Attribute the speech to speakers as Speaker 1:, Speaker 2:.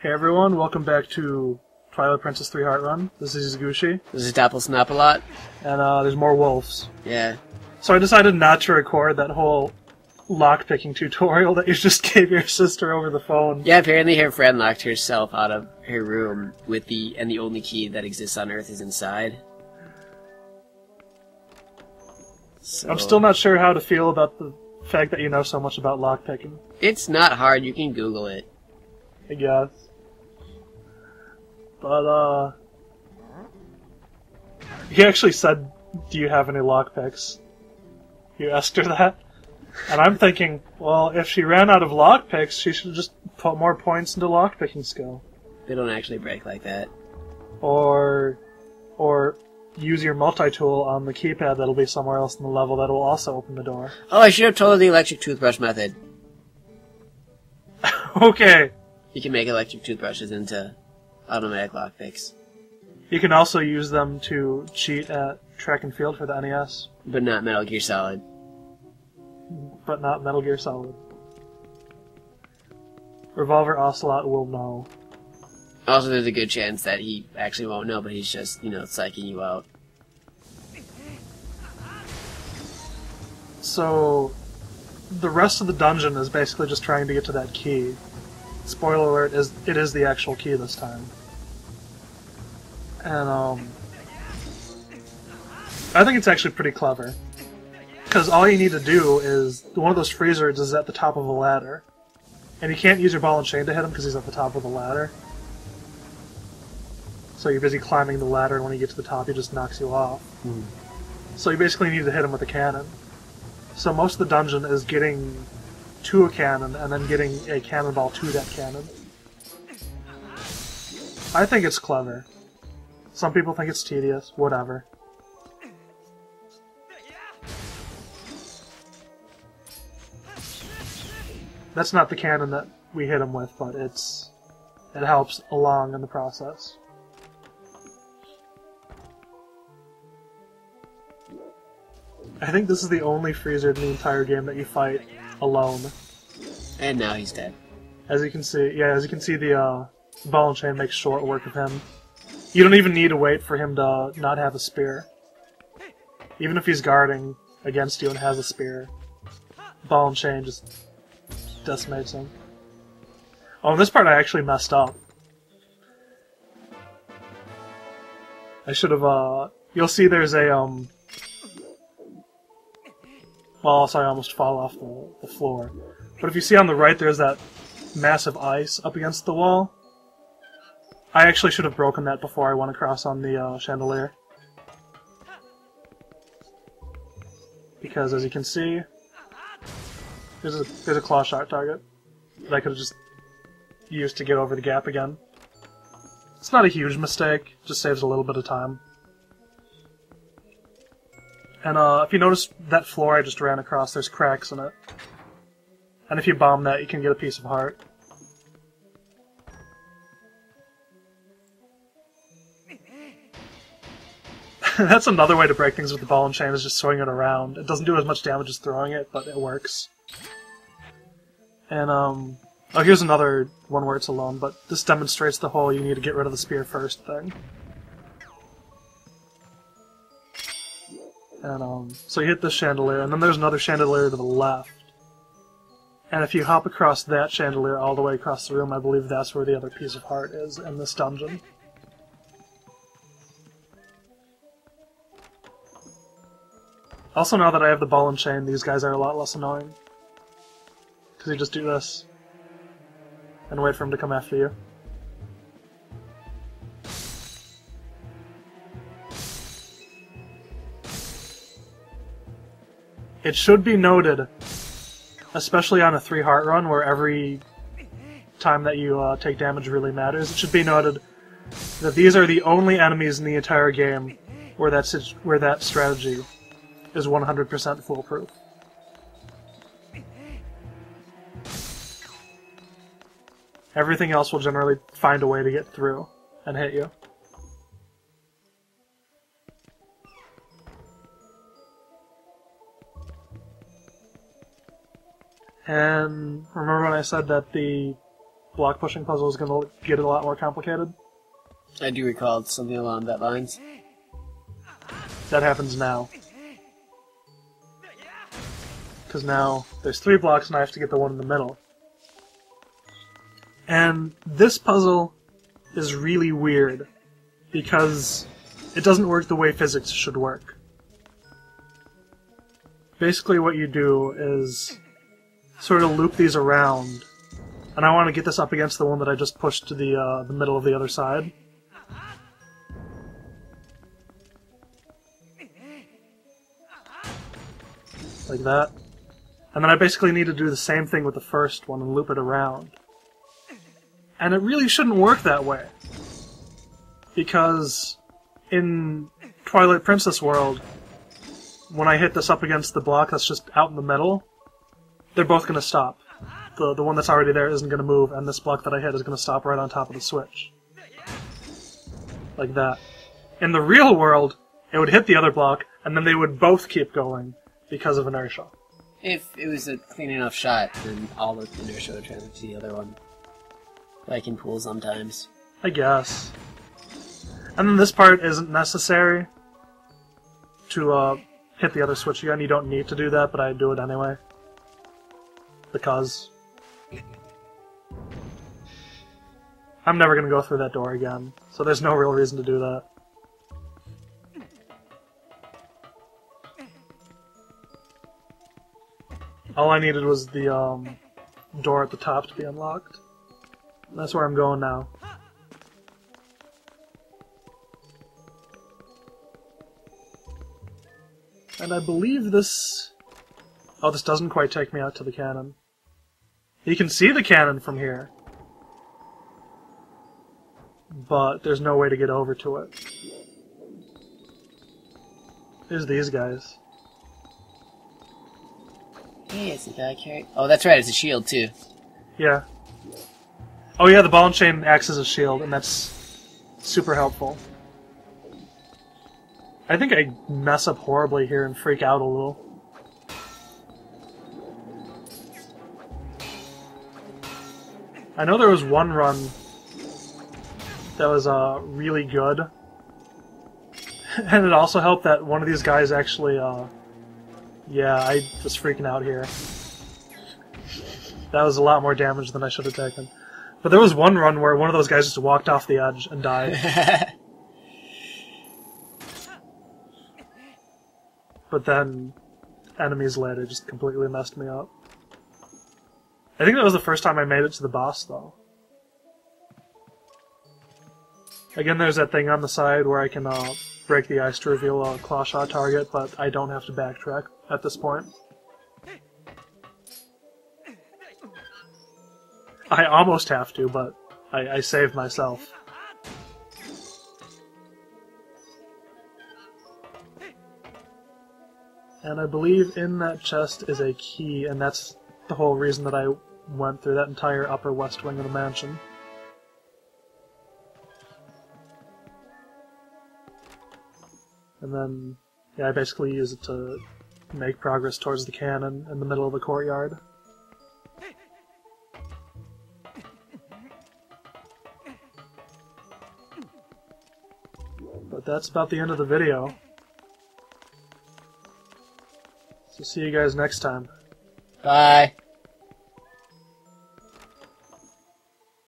Speaker 1: Hey everyone, welcome back to Twilight Princess 3 Heart Run. This is Eesgooshee.
Speaker 2: This is Dapple Snap-a-Lot.
Speaker 1: And there's more wolves.
Speaker 2: Yeah.
Speaker 1: So I decided not to record that whole lockpicking tutorial that you just gave your sister over the phone.
Speaker 2: Yeah, apparently her friend locked herself out of her room with the only key that exists on Earth is inside. So,
Speaker 1: I'm still not sure how to feel about the fact that you know so much about lockpicking.
Speaker 2: It's not hard, you can Google it.
Speaker 1: I guess. But, he actually said, do you have any lockpicks? You asked her that? And I'm thinking, well, if she ran out of lockpicks, she should just put more points into lockpicking skill.
Speaker 2: They don't actually break like that.
Speaker 1: Or use your multi-tool on the keypad that'll be somewhere else in the level that will also open the door.
Speaker 2: Oh, I should have told her the electric toothbrush method.
Speaker 1: Okay.
Speaker 2: You can make electric toothbrushes into automatic lockpicks.
Speaker 1: You can also use them to cheat at track and field for the NES.
Speaker 2: But not Metal Gear Solid.
Speaker 1: But not Metal Gear Solid. Revolver Ocelot will know.
Speaker 2: Also, there's a good chance that he actually won't know, but he's just, psyching you out.
Speaker 1: So, the rest of the dungeon is basically just trying to get to that key. Spoiler alert, it is the actual key this time. And, I think it's actually pretty clever. Because all you need to do is, one of those freezers is at the top of a ladder. And you can't use your ball and chain to hit him because he's at the top of the ladder. So you're busy climbing the ladder, and when you get to the top, he just knocks you off. So you basically need to hit him with a cannon. So most of the dungeon is getting to a cannon, and then getting a cannonball to that cannon. I think it's clever. Some people think it's tedious, whatever. That's not the cannon that we hit him with, but it helps along in the process. I think this is the only freezer in the entire game that you fight alone.
Speaker 2: And now he's dead.
Speaker 1: As you can see, the ball and chain makes short work of him. You don't even need to wait for him to not have a spear. Even if he's guarding against you and has a spear, ball and chain just decimates him. Oh, in this part I actually messed up. I should have, you'll see there's a, well, also I almost fall off the floor. But if you see on the right, there's that massive ice up against the wall. I actually should have broken that before I went across on the chandelier. Because as you can see, there's a claw shot target that I could have just used to get over the gap again. It's not a huge mistake, just saves a little bit of time. And if you notice that floor I just ran across, there's cracks in it. And if you bomb that, you can get a piece of heart. That's another way to break things with the ball and chain, is just swinging it around. It doesn't do as much damage as throwing it, but it works. And, oh, here's another one where it's alone, but this demonstrates the whole you need to get rid of the spear first thing. And, so you hit this chandelier, and then there's another chandelier to the left. And if you hop across that chandelier all the way across the room, I believe that's where the other piece of heart is in this dungeon. Also, now that I have the ball and chain, these guys are a lot less annoying. Because you just do this, and wait for him to come after you. It should be noted, especially on a 3 heart run where every time that you take damage really matters, it should be noted that these are the only enemies in the entire game where that strategy is 100% foolproof. Everything else will generally find a way to get through and hit you. And remember when I said that the block pushing puzzle is going to get a lot more complicated.
Speaker 2: I do recall something along that lines.
Speaker 1: That happens now. Because now there's 3 blocks and I have to get the one in the middle. And this puzzle is really weird because it doesn't work the way physics should work. Basically what you do is sort of loop these around, and I want to get this up against the one that I just pushed to the middle of the other side. Like that. And then I basically need to do the same thing with the first one and loop it around. And it really shouldn't work that way. Because in Twilight Princess world, when I hit this up against the block that's just out in the middle, they're both going to stop. The one that's already there isn't going to move, and this block that I hit is going to stop right on top of the switch. Like that. In the real world, it would hit the other block, and then they would both keep going because of inertia.
Speaker 2: If it was a clean enough shot, then all the inertia would transfer to the other one. Like in pool sometimes.
Speaker 1: I guess. And then this part isn't necessary to hit the other switch again. You don't need to do that, but I do it anyway. Because I'm never going to go through that door again, so there's no real reason to do that. All I needed was the door at the top to be unlocked. And that's where I'm going now. And I believe this... Oh, this doesn't quite take me out to the cannon. You can see the cannon from here. But there's no way to get over to it. There's these guys.
Speaker 2: Hey, it's the guy carrying... Oh, that's right, it's a shield, too.
Speaker 1: Yeah. Oh yeah, the ball and chain acts as a shield, and that's super helpful. I think I mess up horribly here and freak out a little. I know there was one run that was really good. And it also helped that one of these guys actually, yeah, I was freaking out here. That was a lot more damage than I should have taken. But there was one run where one of those guys just walked off the edge and died. But then enemies later just completely messed me up. I think that was the first time I made it to the boss, though. Again, there's that thing on the side where I can break the ice to reveal a claw shot target, but I don't have to backtrack at this point. I almost have to, but I saved myself. And I believe in that chest is a key, and that's the whole reason that I went through that entire upper west wing of the mansion. And then, yeah, I basically use it to make progress towards the cannon in the middle of the courtyard. But that's about the end of the video. So see you guys next time.
Speaker 2: Bye.